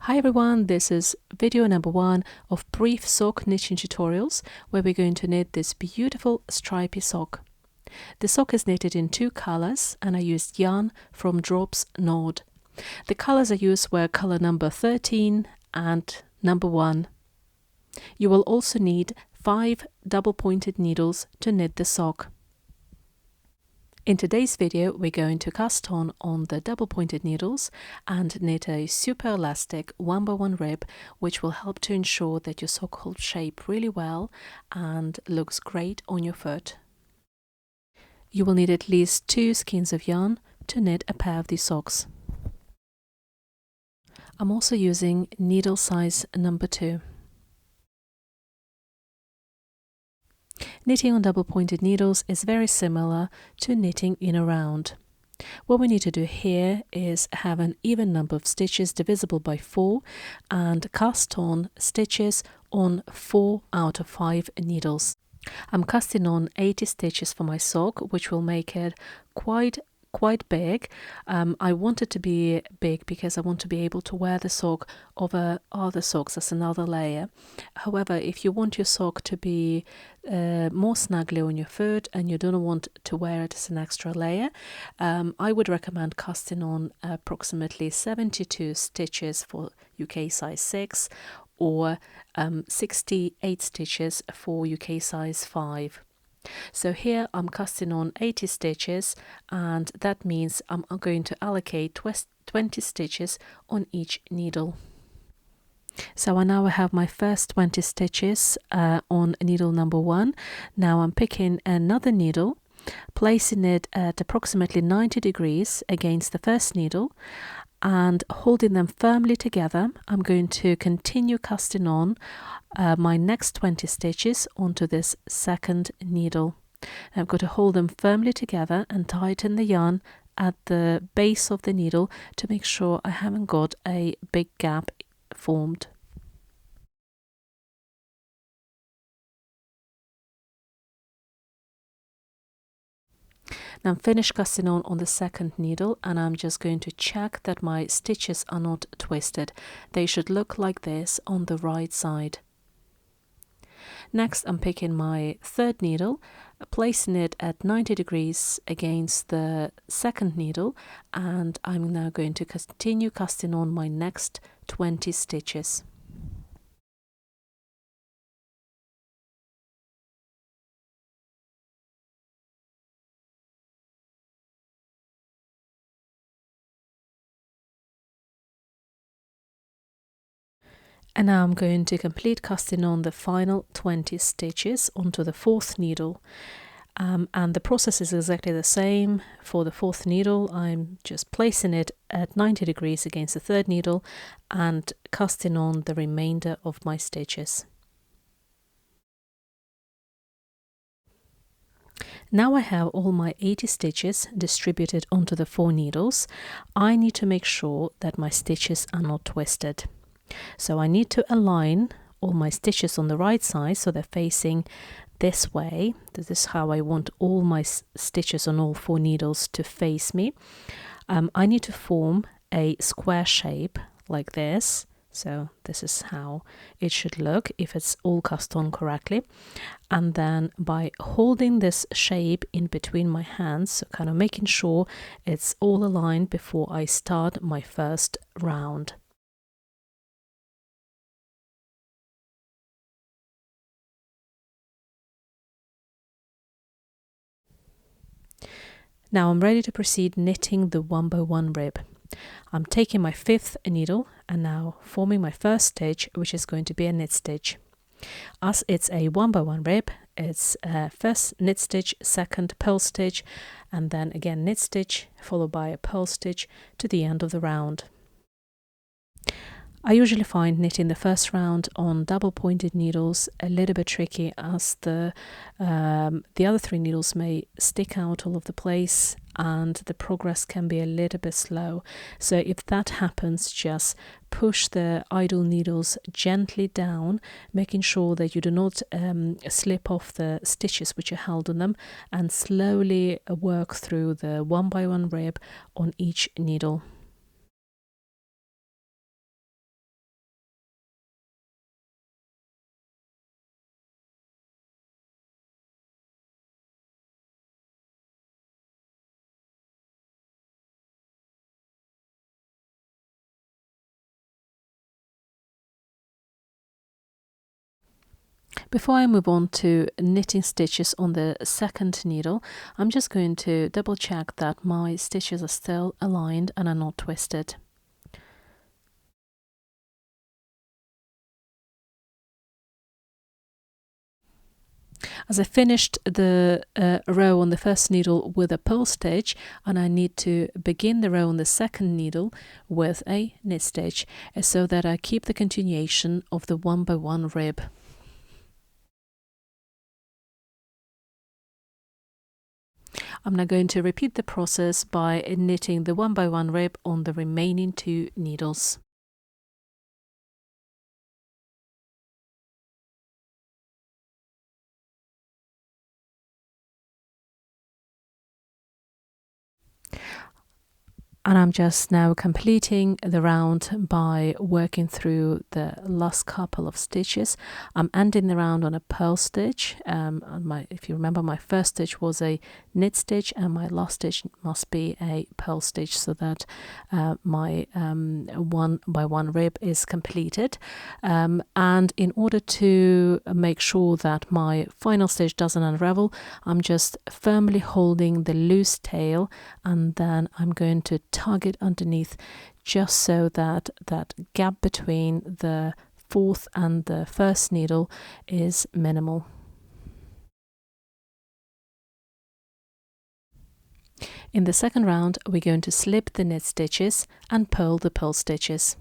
Hi everyone, this is video number 1 of brief sock knitting tutorials where we're going to knit this beautiful stripy sock. The sock is knitted in 2 colors and I used yarn from Drops Nord. The colors I used were color number 13 and number 1. You will also need 5 double-pointed needles to knit the sock. In today's video, we're going to cast on the double-pointed needles and knit a super elastic 1x1 rib, which will help to ensure that your sock holds shape really well and looks great on your foot. You will need at least 2 skeins of yarn to knit a pair of these socks. I'm also using needle size number 2. Knitting on double-pointed needles is very similar to knitting in a round. What we need to do here is have an even number of stitches divisible by 4 and cast on stitches on 4 out of 5 needles. I'm casting on 80 stitches for my sock, which will make it quite big. I want it to be big because I want to be able to wear the sock over other socks as another layer. However, if you want your sock to be more snugly on your foot and you don't want to wear it as an extra layer, I would recommend casting on approximately 72 stitches for UK size 6 or 68 stitches for UK size 5. So here I'm casting on 80 stitches, and that means I'm going to allocate 20 stitches on each needle. So I now have my first 20 stitches on needle number 1. Now I'm picking another needle, placing it at approximately 90 degrees against the first needle, and holding them firmly together. I'm going to continue casting on my next 20 stitches onto this second needle. I've got to hold them firmly together and tighten the yarn at the base of the needle to make sure I haven't got a big gap formed. Now I'm finished casting on the second needle, and I'm just going to check that my stitches are not twisted. They should look like this on the right side. Next, I'm picking my third needle, placing it at 90 degrees against the second needle, and I'm now going to continue casting on my next 20 stitches. And now I'm going to complete casting on the final 20 stitches onto the fourth needle. And the process is exactly the same. For the fourth needle, I'm just placing it at 90 degrees against the third needle and casting on the remainder of my stitches. Now I have all my 80 stitches distributed onto the 4 needles. I need to make sure that my stitches are not twisted. So I need to align all my stitches on the right side so they're facing this way. This is how I want all my stitches on all 4 needles to face me. I need to form a square shape like this. So this is how it should look if it's all cast on correctly. And then by holding this shape in between my hands, so kind of making sure it's all aligned before I start my first round. Now I'm ready to proceed knitting the 1x1 rib. I'm taking my 5th needle and now forming my first stitch, which is going to be a knit stitch. As it's a 1x1 rib, it's first knit stitch, second purl stitch, and then again knit stitch, followed by a purl stitch to the end of the round. I usually find knitting the first round on double-pointed needles a little bit tricky, as the other 3 needles may stick out all over the place and the progress can be a little bit slow. So if that happens, just push the idle needles gently down, making sure that you do not slip off the stitches which are held on them, and slowly work through the 1x1 rib on each needle. Before I move on to knitting stitches on the second needle, I'm just going to double check that my stitches are still aligned and are not twisted. As I finished the row on the first needle with a purl stitch, and I need to begin the row on the second needle with a knit stitch, so that I keep the continuation of the 1x1 rib. I'm now going to repeat the process by knitting the 1x1 rib on the remaining 2 needles. And I'm just now completing the round by working through the last couple of stitches. I'm ending the round on a purl stitch. If you remember, my first stitch was a knit stitch and my last stitch must be a purl stitch, so that my 1x1 rib is completed. And in order to make sure that my final stitch doesn't unravel, I'm just firmly holding the loose tail, and then I'm going to tug it underneath, just so that that gap between the fourth and the first needle is minimal. In the second round, we're going to slip the knit stitches and purl the purl stitches.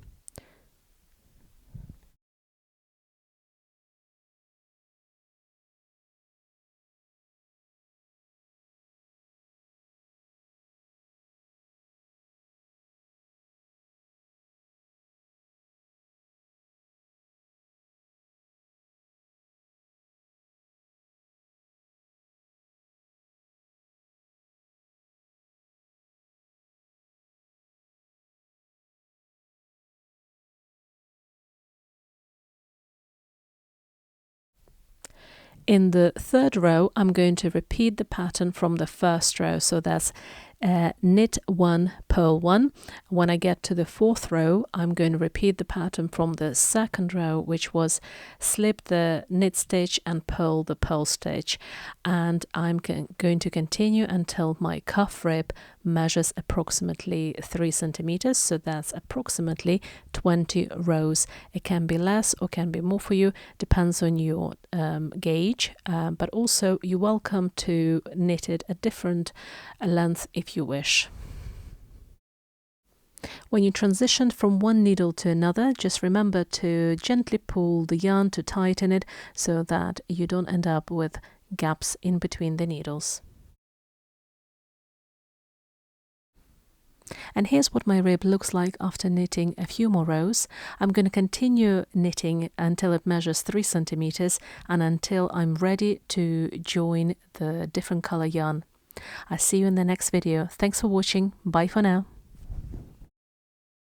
In the third row, I'm going to repeat the pattern from the first row. So that's knit 1, purl 1. When I get to the fourth row, I'm going to repeat the pattern from the second row, which was slip the knit stitch and purl the purl stitch. And I'm going to continue until my cuff rib measures approximately 3 centimeters. So that's approximately 20 rows. It can be less or can be more for you, depends on your gauge, but also you're welcome to knit it a different length if you wish. When you transition from one needle to another, just remember to gently pull the yarn to tighten it so that you don't end up with gaps in between the needles. And here's what my rib looks like after knitting a few more rows. I'm going to continue knitting until it measures 3 centimeters and until I'm ready to join the different color yarn. I'll see you in the next video. Thanks for watching. Bye for now.